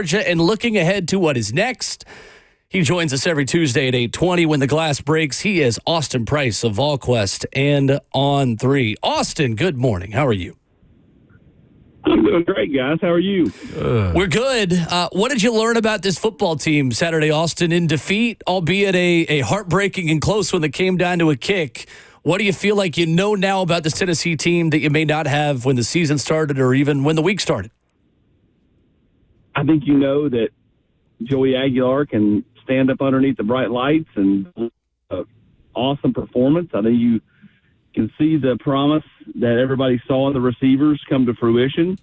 Georgia and looking ahead to what is next. He joins us every Tuesday at 8:20 when the glass breaks. He is Austin Price of VolQuest's and On 3. Austin, good morning. How are you? I'm doing great, guys. How are you? We're good. What did you learn about this football team Saturday, Austin, in defeat, albeit a heartbreaking and close one that came down to a kick? What do you feel like you know now about this Tennessee team that you may not have when the season started or even when the week started? I think you know that Joey Aguilar can stand up underneath the bright lights and awesome performance. I think you can see the promise that everybody saw in the receivers come to fruition.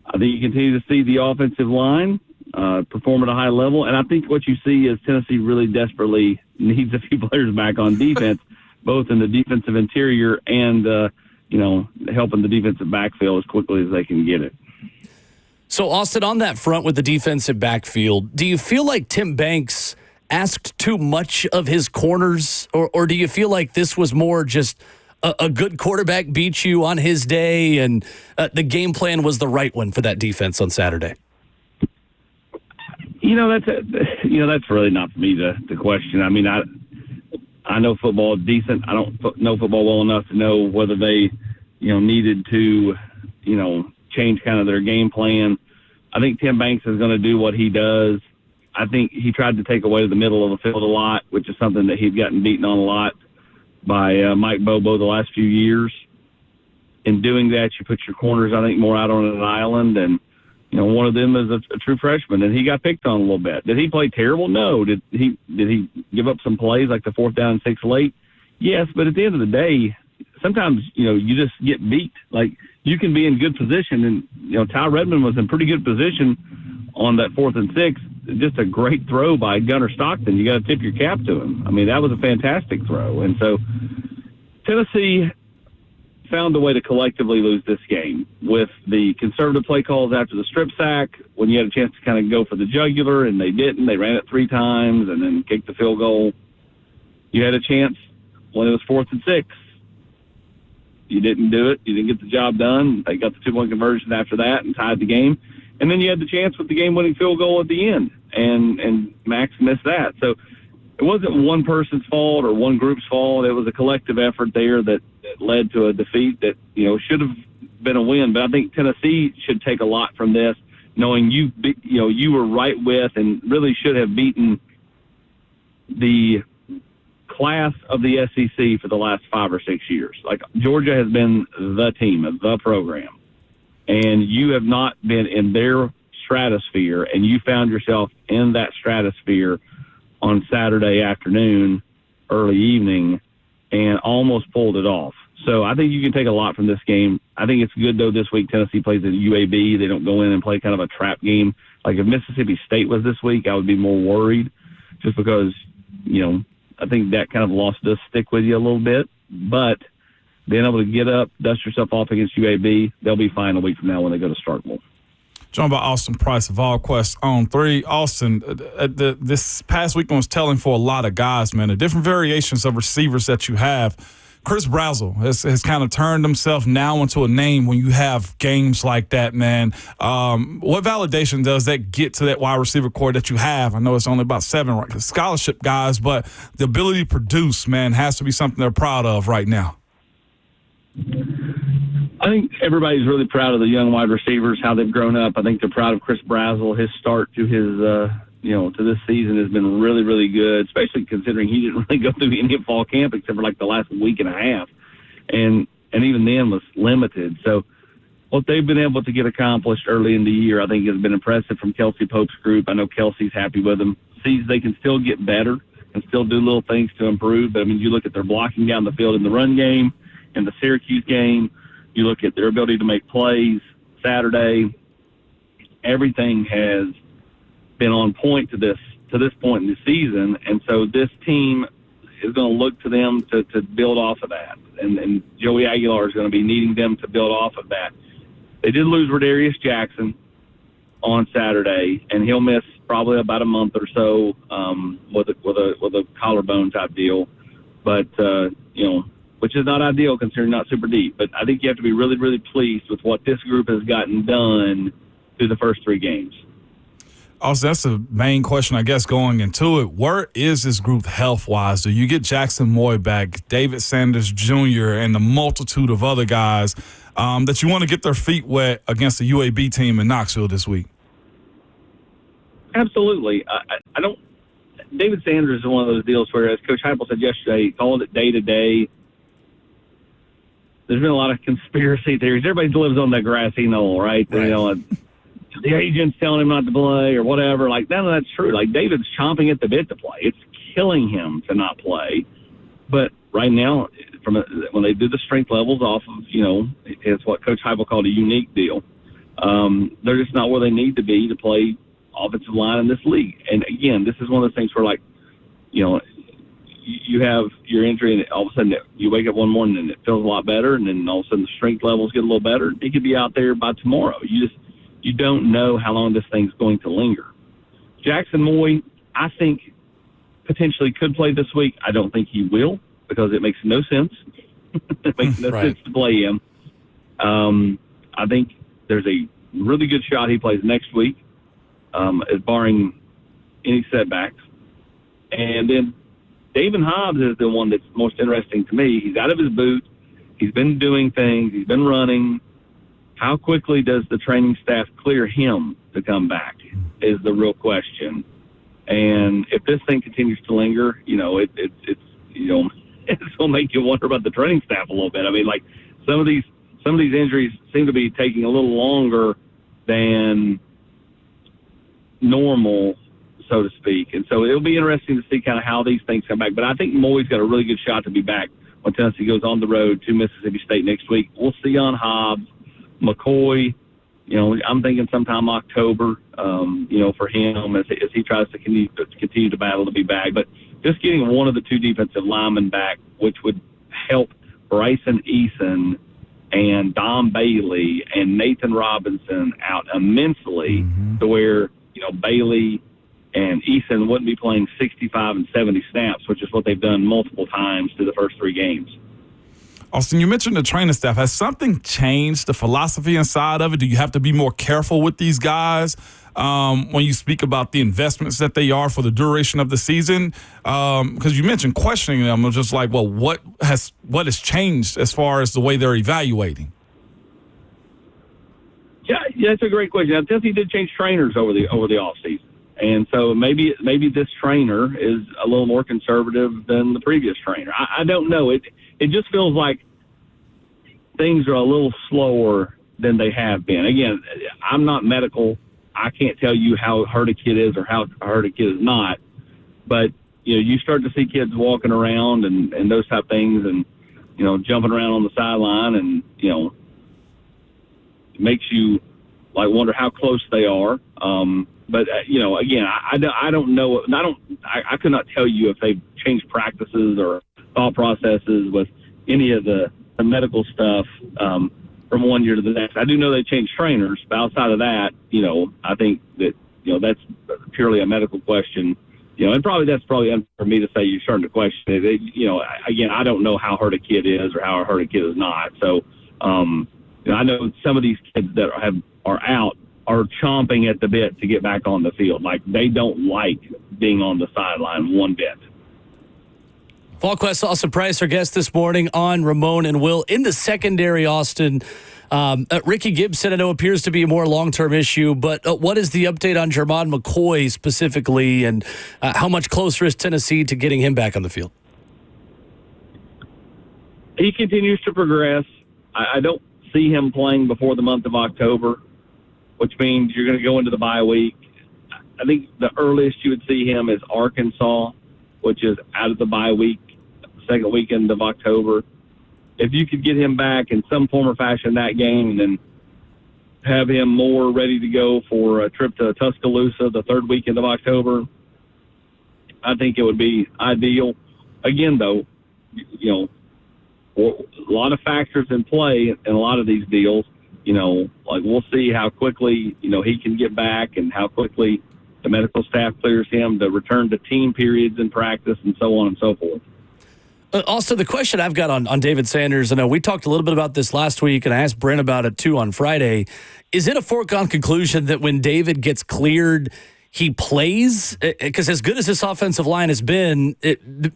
I think you continue to see the offensive line perform at a high level. And I think what you see is Tennessee really desperately needs a few players back on defense, both in the defensive interior and, helping the defensive backfield as quickly as they can get it. So, Austin, on that front with the defensive backfield, do you feel like Tim Banks asked too much of his corners, or do you feel like this was more just a good quarterback beat you on his day and the game plan was the right one for that defense on Saturday? That's really not for me to question. I mean, I know football decent. I don't know football well enough to know whether they, needed to, change kind of their game plan. I think Tim Banks is going to do what he does. I think he tried to take away the middle of the field a lot, which is something that he's gotten beaten on a lot by Mike Bobo the last few years. In doing that, you put your corners, I think, more out on an island, and one of them is a true freshman, and he got picked on a little bit. Did he play terrible? No. Did he give up some plays like the 4th down and 6 late? Yes, but at the end of the day, sometimes you just get beat. Like, you can be in good position, and Ty Redmond was in pretty good position on that 4th and 6. Just a great throw by Gunnar Stockton. You got to tip your cap to him. I mean, that was a fantastic throw. And so Tennessee found a way to collectively lose this game with the conservative play calls after the strip sack, when you had a chance to kind of go for the jugular, and they didn't. They ran it 3 times and then kicked the field goal. You had a chance when it was 4th and 6. You didn't do it. You didn't get the job done. They got the 2-point conversion after that and tied the game. And then you had the chance with the game-winning field goal at the end, and Max missed that. So it wasn't one person's fault or one group's fault. It was a collective effort there that led to a defeat that, should have been a win. But I think Tennessee should take a lot from this, knowing you were right with and really should have beaten the class of the SEC for the last 5 or 6 years. Like, Georgia has been the team, the program. And you have not been in their stratosphere, and you found yourself in that stratosphere on Saturday afternoon, early evening, and almost pulled it off. So I think you can take a lot from this game. I think it's good, though, this week Tennessee plays at UAB. They don't go in and play kind of a trap game. Like, if Mississippi State was this week, I would be more worried just because, I think that kind of loss does stick with you a little bit. But being able to get up, dust yourself off against UAB, they'll be fine a week from now when they go to Starkville. Joined by Austin Price of VolQuest's On 3. Austin, this past weekend was telling for a lot of guys, man. The different variations of receivers that you have. Chris Brazzell has kind of turned himself now into a name when you have games like that, man. What validation does that get to that wide receiver core that you have? I know it's only about 7 scholarship guys, but the ability to produce, man, has to be something they're proud of right now. I think everybody's really proud of the young wide receivers, how they've grown up. I think they're proud of Chris Brazzell. His start to his, to this season has been really, really good, especially considering he didn't really go through any fall camp except for like the last week and a half. And even then was limited. So what they've been able to get accomplished early in the year, I think has been impressive from Kelsey Pope's group. I know Kelsey's happy with them. Sees they can still get better and still do little things to improve. But, I mean, you look at their blocking down the field in the run game, in the Syracuse game, you look at their ability to make plays Saturday. Everything has been on point to this point in the season, and so this team is going to look to them to build off of that. And Joey Aguilar is going to be needing them to build off of that. They did lose Rodarius Jackson on Saturday, and he'll miss probably about a month or so with a collarbone type deal. But which is not ideal considering not super deep. But I think you have to be really, really pleased with what this group has gotten done through the first 3 games. Also, that's the main question, I guess, going into it. Where is this group health-wise? Do you get Jackson Moy back, David Sanders Jr., and the multitude of other guys that you want to get their feet wet against the UAB team in Knoxville this week? Absolutely. I don't – David Sanders is one of those deals where, as Coach Heupel said yesterday, calling it day-to-day. There's been a lot of conspiracy theories. Everybody lives on that grassy knoll, right? Right. You know, the agent's telling him not to play or whatever. Like, none of that's true. Like, David's chomping at the bit to play. It's killing him to not play. But right now, when they do the strength levels off of, you know, it's what Coach Heupel called a unique deal. They're just not where they need to be to play offensive line in this league. And, again, this is one of those things where, like, you know, you have your injury and all of a sudden you wake up one morning and it feels a lot better, and then all of a sudden the strength levels get a little better. He could be out there by tomorrow. You don't know how long this thing's going to linger. Jackson Moy, I think, potentially could play this week. I don't think he will because it makes no sense. It makes no Right. sense to play him. I think there's a really good shot he plays next week, barring any setbacks. And then David Hobbs is the one that's most interesting to me. He's out of his boot. He's been doing things. He's been running. How quickly does the training staff clear him to come back is the real question. And if this thing continues to linger, you know, it's you know, it's going to make you wonder about the training staff a little bit. I mean, like some of these injuries seem to be taking a little longer than normal, so to speak. And so it'll be interesting to see kind of how these things come back. But I think Moy's got a really good shot to be back when Tennessee goes on the road to Mississippi State next week. We'll see on Hobbs. McCoy, you know, I'm thinking sometime October, you know, for him as he tries to continue to battle to be back. But just getting one of the two defensive linemen back, which would help Bryson Eason and Dom Bailey and Nathan Robinson out immensely to where, you know, Bailey and Eason wouldn't be playing 65 and 70 snaps, which is what they've done multiple times through the first three games. Austin, you mentioned the training staff. Has something changed, the philosophy inside of it? Do you have to be more careful with these guys when you speak about the investments that they are for the duration of the season? Because you mentioned questioning them. I'm just like, well, what has changed as far as the way they're evaluating? Yeah, that's a great question. Now, Tennessee did change trainers over the offseason. And so maybe this trainer is a little more conservative than the previous trainer. I don't know. It just feels like things are a little slower than they have been. Again, I'm not medical. I can't tell you how hurt a kid is or how hurt a kid is not. But, you know, you start to see kids walking around and those type of things and, you know, jumping around on the sideline and, you know, it makes you, like, wonder how close they are. But, you know, again, I don't know. I could not tell you if they've changed practices or thought processes with any of the medical stuff from one year to the next. I do know they changed trainers, but outside of that, you know, I think that, you know, that's purely a medical question. You know, and that's probably unfair for me to say you're starting to question it. You know, again, I don't know how hurt a kid is or how hurt a kid is not. So, you know, I know some of these kids that are out are chomping at the bit to get back on the field. Like, they don't like being on the sideline one bit. VolQuest's Austin Price, our guest this morning on Ramon and Will. In the secondary, Austin, Ricky Gibson, I know, appears to be a more long-term issue, but what is the update on Jermon McCoy specifically, and how much closer is Tennessee to getting him back on the field? He continues to progress. I don't see him playing before the month of October, which means you're going to go into the bye week. I think the earliest you would see him is Arkansas, which is out of the bye week, second weekend of October. If you could get him back in some form or fashion that game and then have him more ready to go for a trip to Tuscaloosa the third weekend of October, I think it would be ideal. Again, though, you know, a lot of factors in play in a lot of these deals. You know, like, we'll see how quickly, you know, he can get back and how quickly the medical staff clears him to return to team periods in practice and so on and so forth. Also, the question I've got on David Sanders, I know we talked a little bit about this last week, and I asked Brent about it too on Friday. Is it a foregone conclusion that when David gets cleared, he plays? Because as good as this offensive line has been,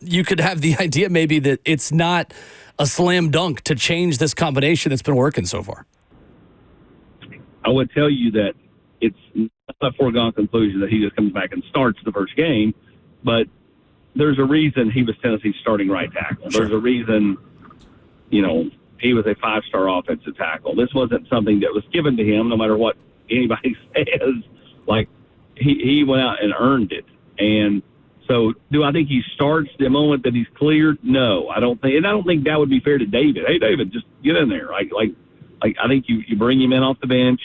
you could have the idea maybe that it's not a slam dunk to change this combination that's been working so far. I would tell you that it's not a foregone conclusion that he just comes back and starts the first game, but there's a reason he was Tennessee's starting right tackle. There's a reason, he was a 5-star offensive tackle. This wasn't something that was given to him, no matter what anybody says. Like, he went out and earned it. And so do I think he starts the moment that he's cleared? No, I don't think. And I don't think that would be fair to David. Hey, David, just get in there. Like I think you bring him in off the bench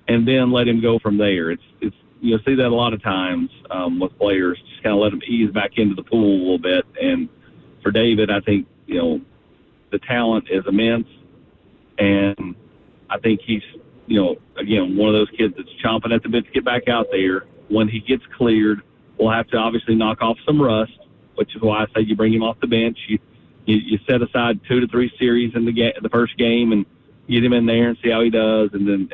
and then let him go from there. It's you'll see that a lot of times with players, just kind of let them ease back into the pool a little bit. And for David, I think, the talent is immense. And I think he's, again, one of those kids that's chomping at the bit to get back out there. When he gets cleared, we'll have to obviously knock off some rust, which is why I say you bring him off the bench. You set aside 2 to 3 series in the first game and get him in there and see how he does, and then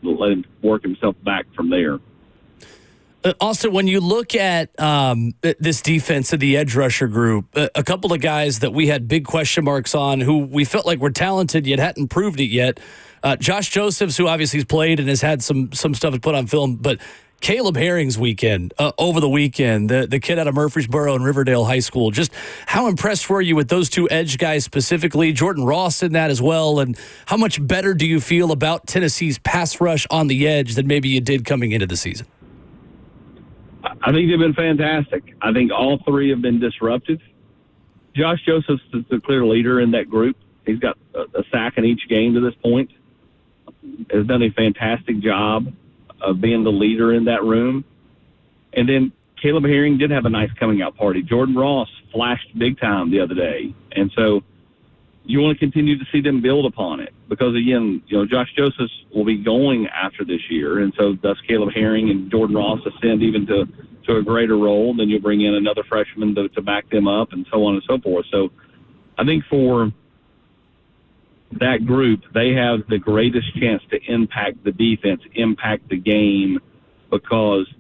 let him work himself back from there. Austin, when you look at this defense of the edge rusher group, a couple of guys that we had big question marks on who we felt like were talented yet hadn't proved it yet. Josh Josephs, who obviously has played and has had some stuff to put on film, but Caleb Herring's weekend, over the weekend, the kid out of Murfreesboro and Riverdale High School, just how impressed were you with those two edge guys specifically, Jordan Ross in that as well, and how much better do you feel about Tennessee's pass rush on the edge than maybe you did coming into the season? I think they've been fantastic. I think all three have been disruptive. Josh Josephs is the clear leader in that group. He's got a sack in each game to this point. Has done a fantastic job of being the leader in that room. And then Caleb Herring did have a nice coming out party. Jordan Ross flashed big time the other day. And so you want to continue to see them build upon it because, again, Josh Josephs will be going after this year. And so thus Caleb Herring and Jordan Ross ascend even to a greater role. Then you bring in another freshman to back them up and so on and so forth. So I think for that group, they have the greatest chance to impact the defense, impact the game, because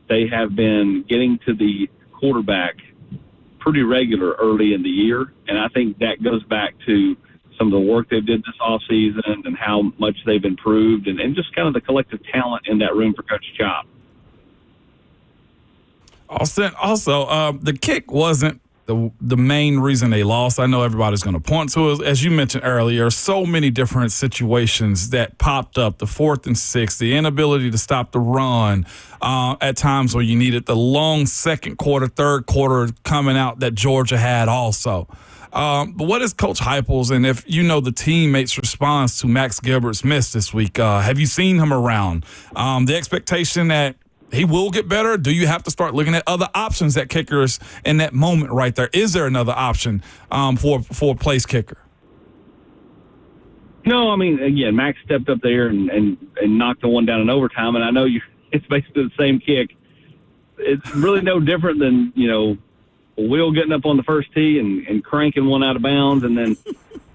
they have been getting to the quarterback pretty regular early in the year. And I think that goes back to some of the work they did this offseason and how much they've improved and just kind of the collective talent in that room for Coach Chop. Austin, also, the kick wasn't the main reason they lost. I know everybody's going to point to it. As you mentioned earlier, so many different situations that popped up, the 4th and 6, the inability to stop the run at times where you needed the long second quarter, third quarter coming out that Georgia had also. But what is Coach Heupel's, and if you know the teammates' response to Max Gilbert's miss this week, have you seen him around? The expectation that he will get better? Do you have to start looking at other options at kickers in that moment right there? Is there another option for a place kicker? No, I mean, again, Max stepped up there and knocked the one down in overtime, and I know it's basically the same kick. It's really no different than, Will getting up on the first tee and cranking one out of bounds, and then,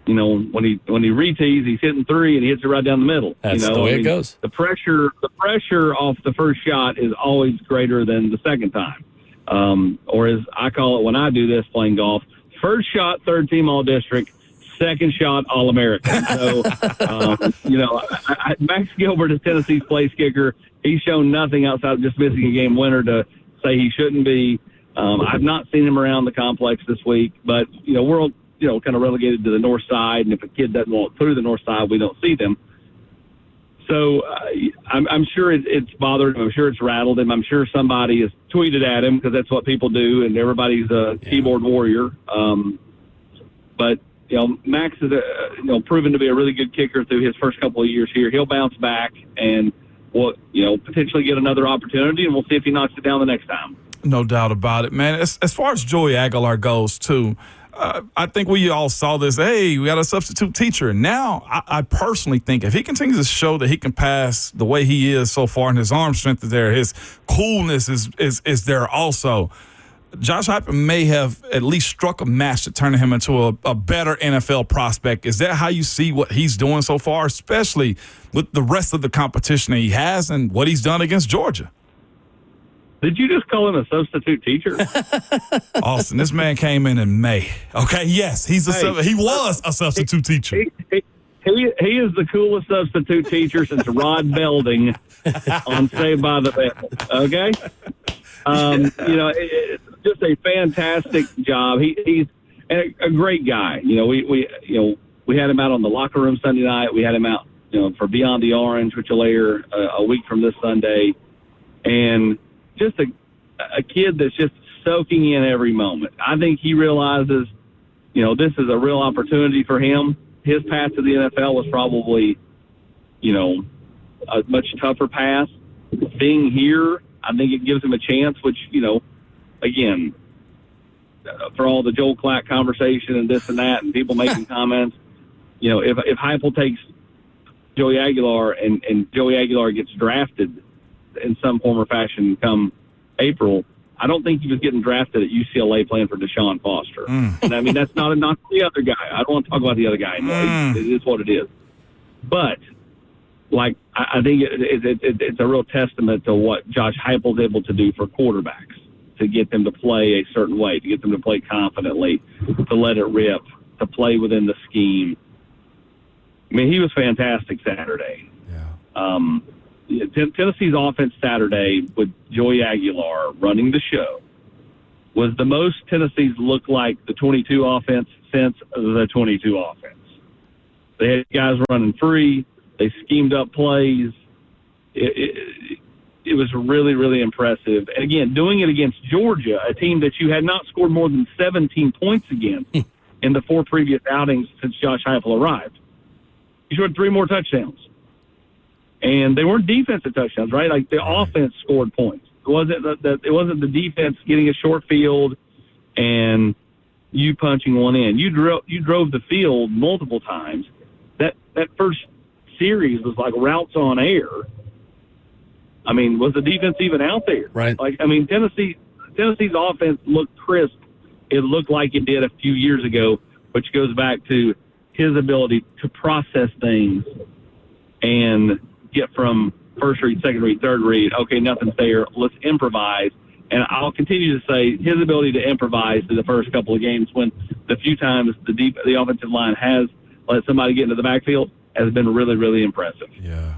when he re-tees, he's hitting 3 and he hits it right down the middle. That's the way it goes. The pressure off the first shot is always greater than the second time. Or as I call it when I do this playing golf, first shot, third team all-district, second shot, All-American. So, Max Gilbert is Tennessee's place kicker. He's shown nothing outside of just missing a game winner to say he shouldn't be. I've not seen him around the complex this week, but, we're kind of relegated to the north side, and if a kid doesn't walk through the north side, we don't see them. So I'm sure it's bothered him. I'm sure it's rattled him. I'm sure somebody has tweeted at him because that's what people do, and everybody's a keyboard warrior. But Max is proven to be a really good kicker through his first couple of years here. He'll bounce back and will potentially get another opportunity, and we'll see if he knocks it down the next time. No doubt about it, man. As far as Joey Aguilar goes, too, I think we all saw this. Hey, we got a substitute teacher. Now, I personally think if he continues to show that he can pass the way he is so far, and his arm strength is there, his coolness is there also, Josh Heupel may have at least struck a match to turn him into a better NFL prospect. Is that how you see what he's doing so far, especially with the rest of the competition that he has and what he's done against Georgia? Did you just call him a substitute teacher? Austin, this man came in May. Okay, yes, he was a substitute teacher. He is the coolest substitute teacher since Rod Belding on Saved by the Bell. Okay, it's just a fantastic job. He's a great guy. We had him out on the locker room Sunday night. We had him out, for Beyond the Orange, which will air a week from this Sunday, and just a kid that's just soaking in every moment. I think he realizes, this is a real opportunity for him. His path to the NFL was probably, a much tougher path. Being here, I think it gives him a chance, which, again, for all the Joel Klatt conversation and this and that and people making comments, if Heupel takes Joey Aguilar and Joey Aguilar gets drafted in some form or fashion come April, I don't think he was getting drafted at UCLA playing for Deshaun Foster. And I mean, that's not a knock on the other guy. I don't want to talk about the other guy anymore. It is what it is. But, I think it's a real testament to what Josh Heupel's able to do for quarterbacks, to get them to play a certain way, to get them to play confidently, to let it rip, to play within the scheme. I mean, he was fantastic Saturday. Yeah. Tennessee's offense Saturday with Joey Aguilar running the show was the most Tennessee's looked like the 22 offense since the 22 offense. They had guys running free. They schemed up plays. It was really, really impressive. And again, doing it against Georgia, a team that you had not scored more than 17 points against in the 4 previous outings since Josh Heupel arrived. You scored 3 more touchdowns. And they weren't defensive touchdowns, right? Like the offense scored points. It wasn't the defense getting a short field and you punching one in. You drove the field multiple times. That first series was like routes on air. I mean, was the defense even out there? Right. Tennessee's offense looked crisp. It looked like it did a few years ago, which goes back to his ability to process things and get from first read, second read, third read. Okay, nothing's there. Let's improvise. And I'll continue to say his ability to improvise through the first couple of games, when the few times the offensive line has let somebody get into the backfield, has been really, really impressive. Yeah.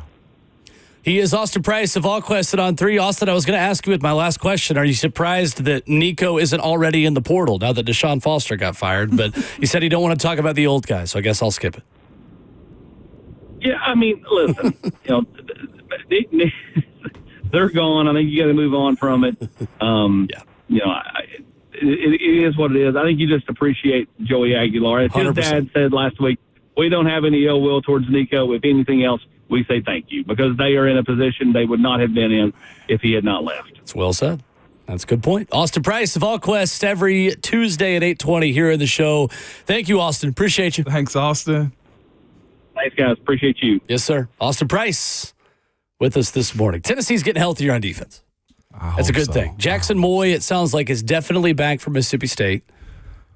He is Austin Price of VolQuest's on 3. Austin, I was going to ask you with my last question, are you surprised that Nico isn't already in the portal now that Deshaun Foster got fired? But he said he don't want to talk about the old guy, so I guess I'll skip it. Yeah, I mean, listen, they're gone. I think you got to move on from it. It is what it is. I think you just appreciate Joey Aguilar. As his 100%. dad said last week, we don't have any ill will towards Nico. If anything else, we say thank you, because they are in a position they would not have been in if he had not left. It's well said. That's a good point. Austin Price of VolQuest every Tuesday at 8:20 here in the show. Thank you, Austin. Appreciate you. Thanks, Austin. Thanks, guys. Appreciate you. Yes, sir. Austin Price with us this morning. Tennessee's getting healthier on defense. That's a good thing. Jackson Moy, it sounds like, is definitely back from Mississippi State.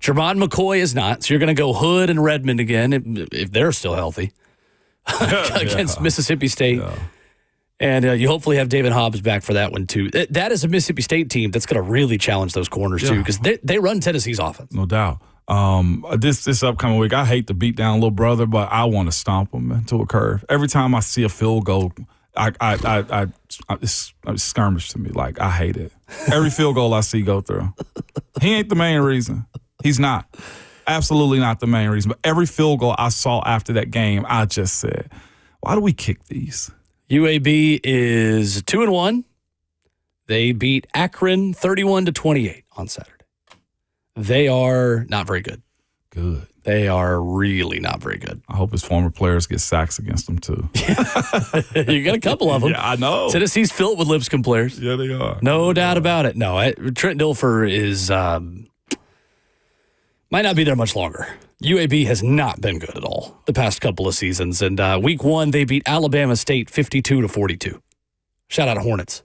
Jermon McCoy is not. So you're going to go Hood and Redmond again, if they're still healthy, against Mississippi State. Yeah. And you hopefully have David Hobbs back for that one, too. That is a Mississippi State team that's going to really challenge those corners, too, because they run Tennessee's offense. No doubt. This upcoming week, I hate to beat down little brother, but I want to stomp him into a curve. Every time I see a field goal, it's skirmish to me. Like, I hate it. Every field goal I see go through. He ain't the main reason. He's not. Absolutely not the main reason. But every field goal I saw after that game, I just said, why do we kick these? UAB is 2-1. They beat Akron 31-28 on Saturday. They are not very good. Good. They are really not very good. I hope his former players get sacks against them, too. You got a couple of them. Yeah, I know. Tennessee's filled with Lipscomb players. Yeah, they are. No doubt about it. No, Trent Dilfer is might not be there much longer. UAB has not been good at all the past couple of seasons. And week 1, they beat Alabama State 52-42. Shout out to Hornets.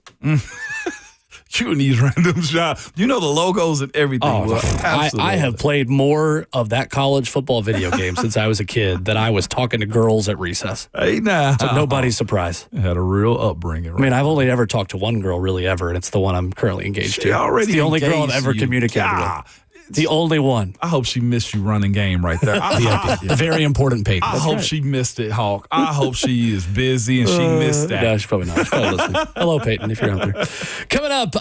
shooting these random shots. You know the logos and everything. Oh, I have Absolutely. played more of that college football video game since I was a kid than I was talking to girls at recess. Hey, now. So nobody's surprised. Had a real upbringing. Right? I mean, I've only ever talked to one girl really ever, and it's the one I'm currently engaged to. Already it's the only girl I've engaged ever you. communicated with. The only one. I hope she missed you running game right there. The very important Peyton. I hope she missed it, Hawk. I hope she is busy and she missed that. No, she's probably not. She's probably listening. Hello, Peyton, if you're out there. Coming up,